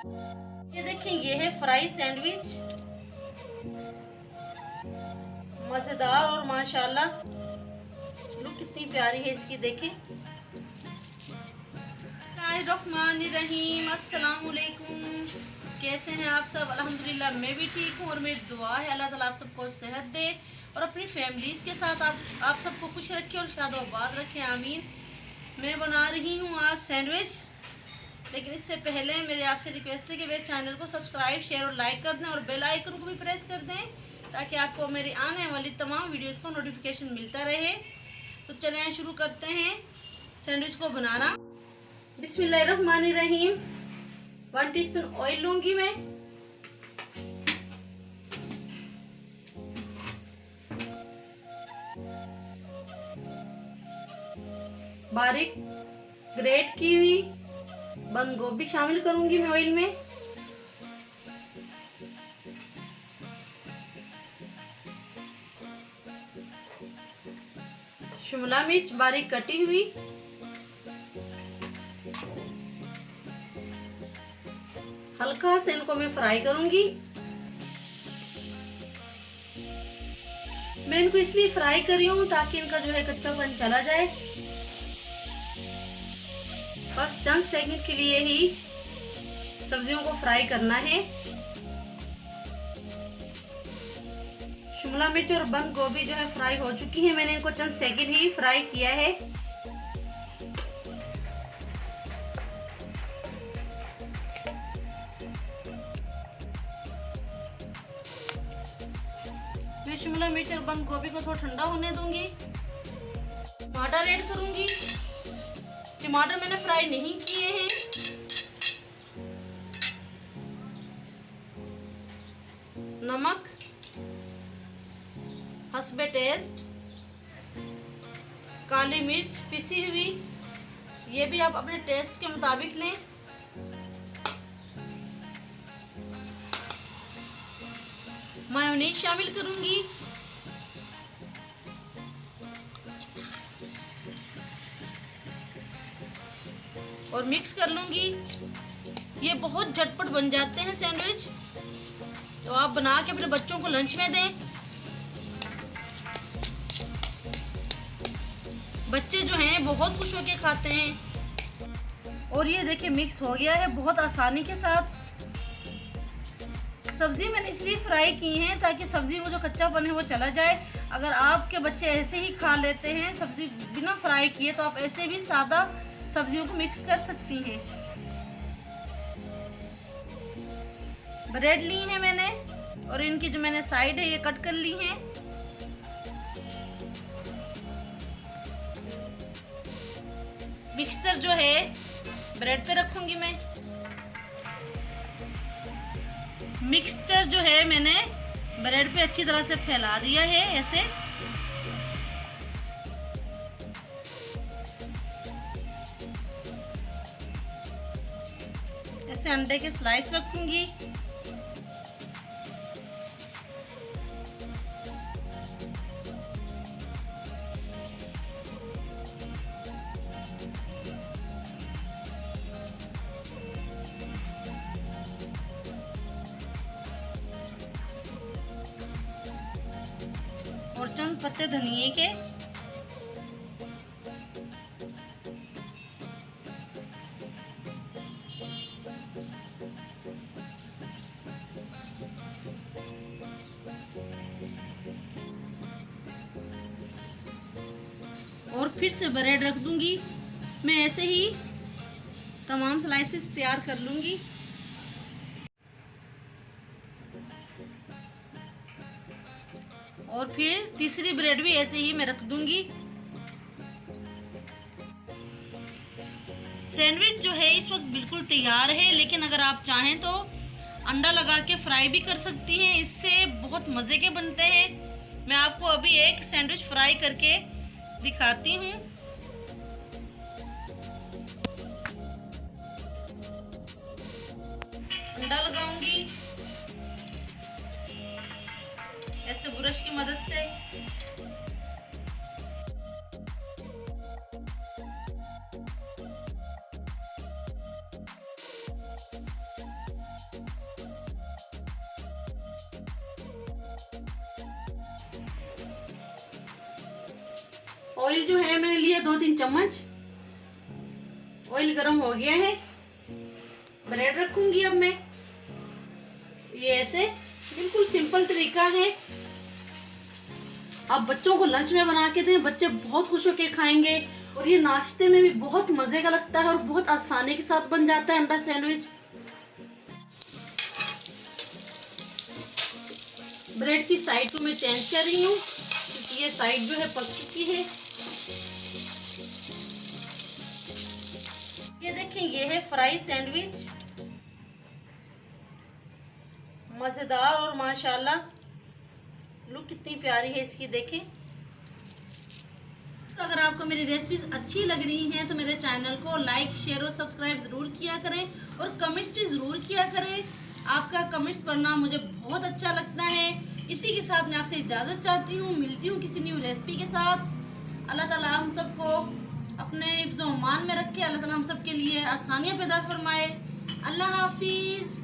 ये देखिए, ये है फ्राई सैंडविच, मजेदार और माशाल्लाह लुक कितनी प्यारी है इसकी। देखिए, बिस्मिल्लाहिर्रहमानिर्रहीम, अस्सलाम वालेकुम। कैसे हैं आप सब? अल्हम्दुलिल्लाह मैं भी ठीक हूँ और मेरी दुआ है अल्लाह ताला आप सबको सेहत दे और अपनी फैमिली के साथ आप सबको खुश रखे और शादोबाद रखे, आमीन। मैं बना रही हूँ आज सैंडविच, लेकिन इससे पहले मेरी आपसे रिक्वेस्ट है कि मेरे चैनल को सब्सक्राइब, शेयर और लाइक कर दें और बेल आइकन को भी प्रेस कर दें ताकि आपको मेरी आने वाली तमाम वीडियोस का नोटिफिकेशन मिलता रहे। तो चलिए शुरू करते हैं सैंडविच को बनाना। बिस्मिल्लाहिर्रहमानिर्रहीम। 1 टीस्पून ऑयल लूंगी मैं। बारीक ग्रेट की हुई बंद गोभी शामिल करूंगी मैं ऑयल में। शिमला मिर्च बारीक कटी हुई, हल्का से इनको मैं फ्राई करूंगी। मैं इनको इसलिए फ्राई कर रही हूँ ताकि इनका जो है कच्चापन चला जाए। बस 10 सेकंड के लिए ही सब्जियों को फ्राई करना है। शिमला मिर्च और बंद गोभी जो है फ्राई हो चुकी है, मैंने इनको चंद सेकंड ही फ्राई किया है। मैं शिमला मिर्च और बंद गोभी को थोड़ा ठंडा होने दूंगी। टमाटर ऐड करूंगी। टमाटर मैंने फ्राई नहीं किए हैं। नमक हस्बे टेस्ट। काली मिर्च पिसी हुई, ये भी आप अपने टेस्ट के मुताबिक लें। मायोनीज शामिल करूंगी। और मिक्स कर लूंगी। ये बहुत झटपट बन जाते हैं सैंडविच, तो आप बना के अपने बच्चों को लंच में दें। बच्चे जो हैं बहुत खुश होकर खाते हैं। और ये देखिए मिक्स हो गया है बहुत आसानी के साथ। सब्जी मैंने इसलिए फ्राई की है ताकि सब्जी में जो कच्चापन है वो चला जाए। अगर आपके बच्चे ऐसे ही खा लेते हैं सब्जी बिना फ्राई किए, तो आप ऐसे भी सादा सब्जियों को मिक्स कर सकती हैं। ब्रेड ली है मैंने और इनकी जो मैंने साइड है ये कट कर ली है। मिक्सचर जो है ब्रेड पे रखूंगी मैं। मिक्सचर जो है मैंने ब्रेड पे अच्छी तरह से फैला दिया है। ऐसे अंडे के स्लाइस रखूंगी। और चंद पत्ते धनिए के। और फिर से ब्रेड रख दूंगी। मैं ऐसे ही तमाम स्लाइसेस तैयार कर लूंगी। और फिर तीसरी ब्रेड भी ऐसे ही मैं रख दूंगी। सैंडविच जो है इस वक्त बिल्कुल तैयार है, लेकिन अगर आप चाहें तो अंडा लगा के फ्राई भी कर सकती हैं, इससे बहुत मज़े के बनते हैं। मैं आपको अभी एक सैंडविच फ्राई करके दिखाती हूँ। अंडा लगाऊंगी ऐसे ब्रश की मदद से। ऑयल जो है मैंने लिया 2-3 चम्मच। ऑयल गर्म हो गया है। ब्रेड रखूंगी अब मैं। ये ऐसे बिल्कुल सिंपल तरीका है। आप बच्चों को लंच में बना के दें, बच्चे बहुत खुश होकर खाएंगे। और ये नाश्ते में भी बहुत मजे का लगता है और बहुत आसानी के साथ बन जाता है अंडा सैंडविच। ब्रेड की साइड को मैं चेंज कर रही हूँ क्योंकि ये साइड जो है पक चुकी है। ये देखें, ये है फ्राई सैंडविच, मजेदार और माशाल्लाह लुक कितनी प्यारी है इसकी, देखें। तो अगर आपको मेरी रेसिपीज अच्छी लग रही हैं तो मेरे चैनल को लाइक, शेयर और सब्सक्राइब ज़रूर किया करें और कमेंट्स भी ज़रूर किया करें। आपका कमेंट्स पढ़ना मुझे बहुत अच्छा लगता है। इसी के साथ मैं आपसे इजाज़त चाहती हूँ, मिलती हूँ किसी न्यू रेसिपी के साथ। अल्लाह ताला हम सबको अपने हिफ्ज़-ओ-अमान में रखे, अल्लाह ताला हम सब के लिए आसानियाँ पैदा फरमाए। अल्लाह हाफिज़।